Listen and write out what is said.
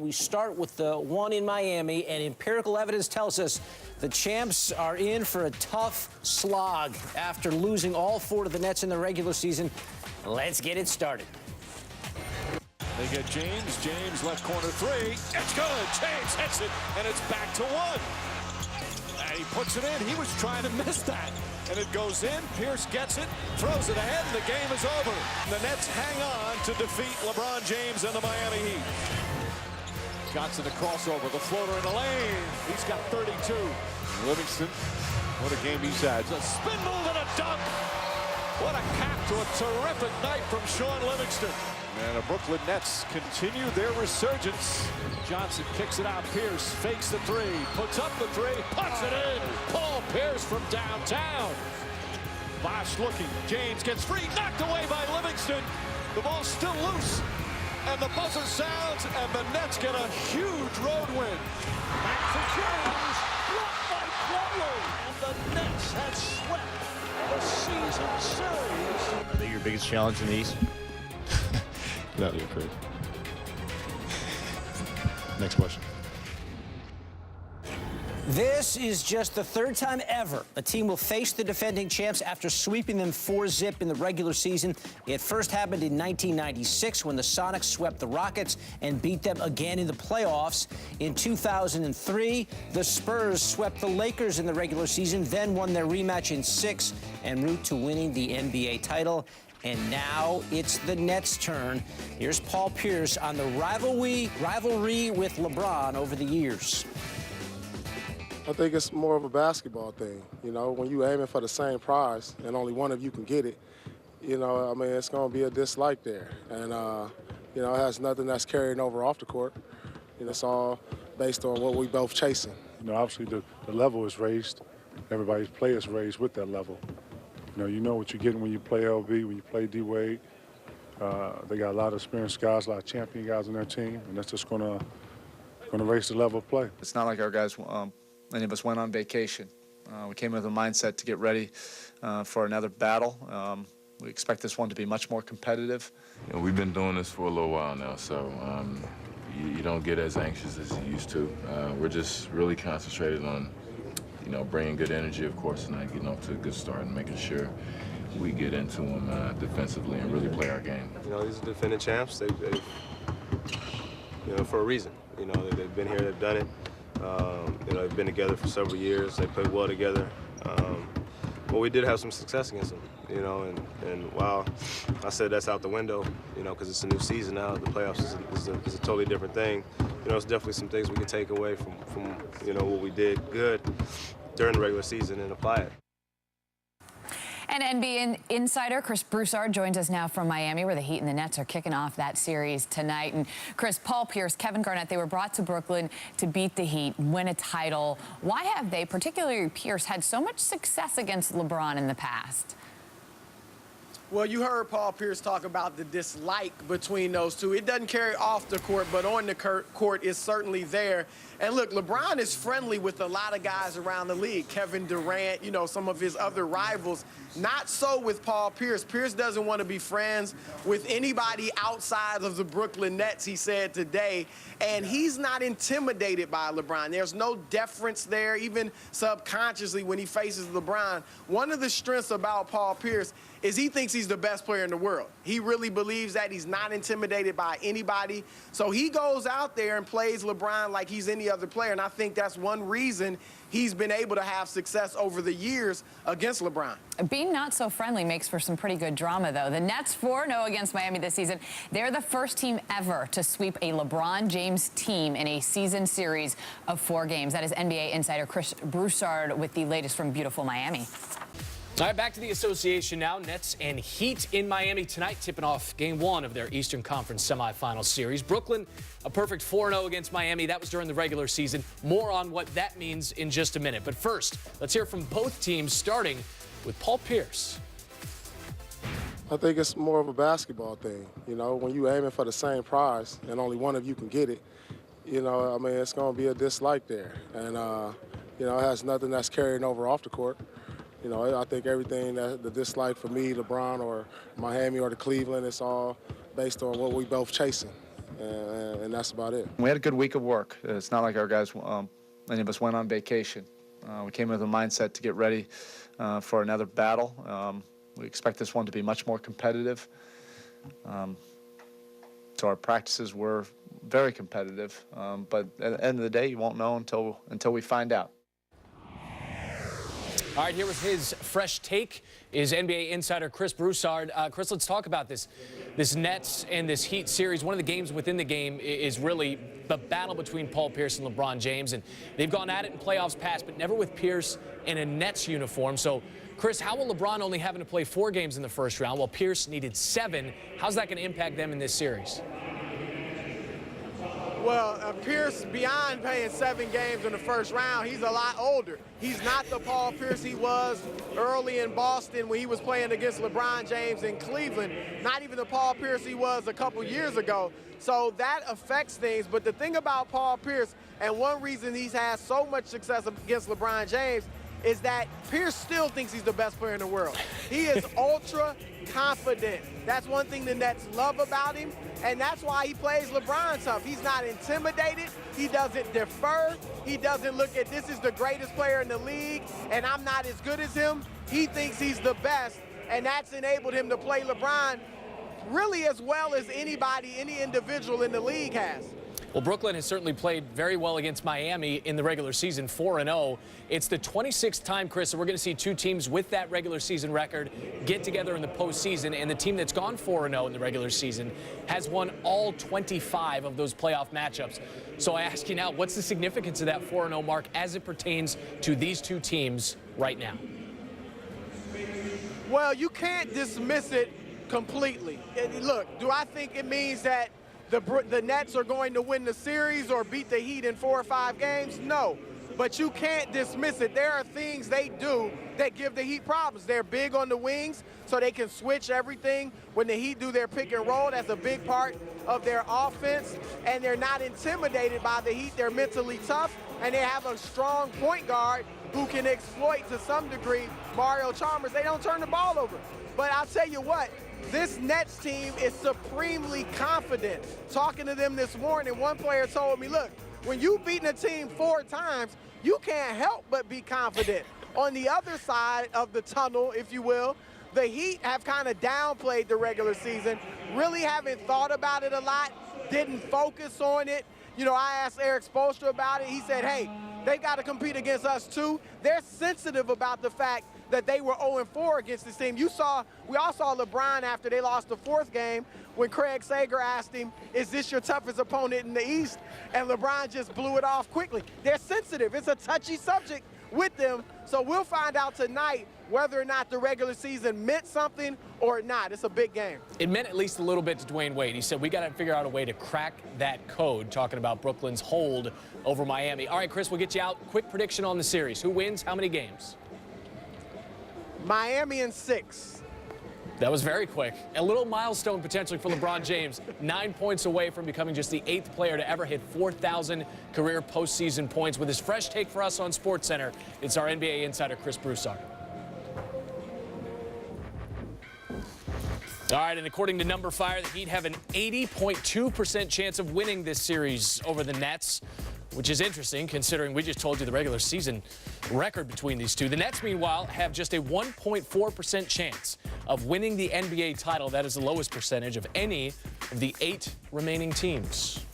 We start with the one in Miami, and empirical evidence tells us the champs are in for a tough slog after losing all 4 to the Nets in the regular season. Let's get it started. They get James. James left corner 3. It's good. James hits it, and it's back to 1. And he puts it in. He was trying to miss that. And it goes in. Pierce gets it, throws it ahead, and the game is over. The Nets hang on to defeat LeBron James and the Miami Heat. Johnson, the crossover, the floater in the lane. He's got 32. Livingston, what a game he's had. A spin move and a dunk. What a cap to a terrific night from Sean Livingston. And the Brooklyn Nets continue their resurgence. Johnson kicks it out. Pierce fakes the 3, puts up the 3, puts it in. Paul Pierce from downtown. Bosh looking. James gets free, knocked away by Livingston. The ball's still loose. And the buzzer sounds, and the Nets get a huge road win. Back to James, blocked by Plumlee, and the Nets have swept the season series. Are they your biggest challenge in the East? No, you're crazy. Next question. This is just the 3rd time ever a team will face the defending champs after sweeping them 4-0 in the regular season. It first happened in 1996 when the Sonics swept the Rockets and beat them again in the playoffs. In 2003, the Spurs swept the Lakers in the regular season, then won their rematch in 6 en route to winning the NBA title. And now it's the Nets' turn. Here's Paul Pierce on the rivalry with LeBron over the years. I think it's more of a basketball thing. You know, when you're aiming for the same prize and only one of you can get it, you know, I mean, it's going to be a dislike there. And, you know, it has nothing that's carrying over off the court. You know, it's all based on what we both chasing. You know, obviously the level is raised. Everybody's play is raised with that level. You know what you're getting when you play LB, when you play D-Wade. They got a lot of experienced guys, a lot of champion guys on their team, and that's just going to raise the level of play. It's not like our guys, any of us went on vacation. We came with a mindset to get ready for another battle. We expect this one to be much more competitive. You know, we've been doing this for a little while now, so you don't get as anxious as you used to. We're just really concentrated on, you know, bringing good energy, of course, tonight, getting off to a good start and making sure we get into them defensively and really play our game. You know, these are defending champs. They've you know, for a reason. You know, they've been here, they've done it. You know, they've been together for several years. They played well together. But we did have some success against them, you know, and while I said that's out the window, you know, because it's a new season now, the playoffs is a totally different thing. You know, it's definitely some things we can take away from you know, what we did good during the regular season and apply it. And NBA insider Chris Broussard joins us now from Miami, where the Heat and the Nets are kicking off that series tonight. And Chris, Paul Pierce, Kevin Garnett, they were brought to Brooklyn to beat the Heat, win a title. Why have they, particularly Pierce, had so much success against LeBron in the past? Well, you heard Paul Pierce talk about the dislike between those two. It doesn't carry off the court, but on the court, it's certainly there. And look, LeBron is friendly with a lot of guys around the league. Kevin Durant, you know, some of his other rivals. Not so with Paul Pierce. Pierce doesn't want to be friends with anybody outside of the Brooklyn Nets, he said today. And he's not intimidated by LeBron. There's no deference there, even subconsciously when he faces LeBron. One of the strengths about Paul Pierce is he thinks he's the best player in the world. He really believes that. He's not intimidated by anybody. So he goes out there and plays LeBron like he's any other player, and I think that's one reason he's been able to have success over the years against LeBron. Being not so friendly makes for some pretty good drama, though. The Nets 4-0 against Miami this season. They're the first team ever to sweep a LeBron James team in a season series of 4 games. That is NBA insider Chris Broussard with the latest from beautiful Miami. All right, back to the association now. Nets and Heat in Miami tonight, tipping off Game 1 of their Eastern Conference semifinal series. Brooklyn, a perfect 4-0 against Miami. That was during the regular season. More on what that means in just a minute. But first, let's hear from both teams, starting with Paul Pierce. I think it's more of a basketball thing. You know, when you're aiming for the same prize and only one of you can get it, you know, I mean, it's going to be a dislike there. And, you know, it has nothing that's carrying over off the court. You know, I think everything that the dislike for me, LeBron or Miami or the Cleveland, it's all based on what we both chasing. and that's about it. We had a good week of work. It's not like our guys, any of us went on vacation. We came with a mindset to get ready for another battle. We expect this one to be much more competitive. So our practices were very competitive, but at the end of the day, you won't know until we find out. All right, here was his fresh take, is NBA insider Chris Broussard. Chris, let's talk about this Nets and this Heat series. One of the games within the game is really the battle between Paul Pierce and LeBron James, and they've gone at it in playoffs past, but never with Pierce in a Nets uniform. So, Chris, how will LeBron only having to play 4 games in the first round while Pierce needed 7? How's that going to impact them in this series? Well, Pierce, beyond playing 7 games in the first round, he's a lot older. He's not the Paul Pierce he was early in Boston when he was playing against LeBron James in Cleveland. Not even the Paul Pierce he was a couple years ago. So that affects things. But the thing about Paul Pierce, and one reason he's had so much success against LeBron James, is that Pierce still thinks he's the best player in the world. He is ultra confident. That's one thing the Nets love about him, and that's why he plays LeBron tough. He's not intimidated. He doesn't defer. He doesn't look at this is the greatest player in the league, and I'm not as good as him. He thinks he's the best, and that's enabled him to play LeBron really as well as anybody, any individual in the league has. Well, Brooklyn has certainly played very well against Miami in the regular season, 4-0. It's the 26th time, Chris, and we're going to see 2 teams with that regular season record get together in the postseason, and the team that's gone 4-0 in the regular season has won all 25 of those playoff matchups. So I ask you now, what's the significance of that 4-0 mark as it pertains to these 2 teams right now? Well, you can't dismiss it completely. Look, do I think it means that the Nets are going to win the series or beat the Heat in 4 or 5 games? No. But you can't dismiss it. There are things they do that give the Heat problems. They're big on the wings, so they can switch everything. When the Heat do their pick and roll, that's a big part of their offense. And they're not intimidated by the Heat. They're mentally tough, and they have a strong point guard who can exploit, to some degree, Mario Chalmers. They don't turn the ball over. But I'll tell you what, this Nets team is supremely confident. Talking to them this morning, one player told me, look, when you've beaten a team 4 times, you can't help but be confident. On the other side of the tunnel, if you will, the Heat have kind of downplayed the regular season, really haven't thought about it a lot, didn't focus on it. You know, I asked Eric Spoelstra about it. He said, hey, they've got to compete against us too. They're sensitive about the fact that they were 0-4 against this team. We all saw LeBron after they lost the 4th game when Craig Sager asked him, is this your toughest opponent in the East? And LeBron just blew it off quickly. They're sensitive. It's a touchy subject with them. So we'll find out tonight whether or not the regular season meant something or not. It's a big game. It meant at least a little bit to Dwayne Wade. He said, we got to figure out a way to crack that code, talking about Brooklyn's hold over Miami. All right, Chris, we'll get you out. Quick prediction on the series. Who wins? How many games? Miami in 6. That was very quick. A little milestone potentially for LeBron James. 9 points away from becoming just the 8th player to ever hit 4,000 career postseason points. With his fresh take for us on SportsCenter, it's our NBA insider, Chris Broussard. All right, and according to Number Fire, the Heat have an 80.2% chance of winning this series over the Nets, which is interesting considering we just told you the regular season record between these two. The Nets, meanwhile, have just a 1.4% chance of winning the NBA title. That is the lowest percentage of any of the 8 remaining teams.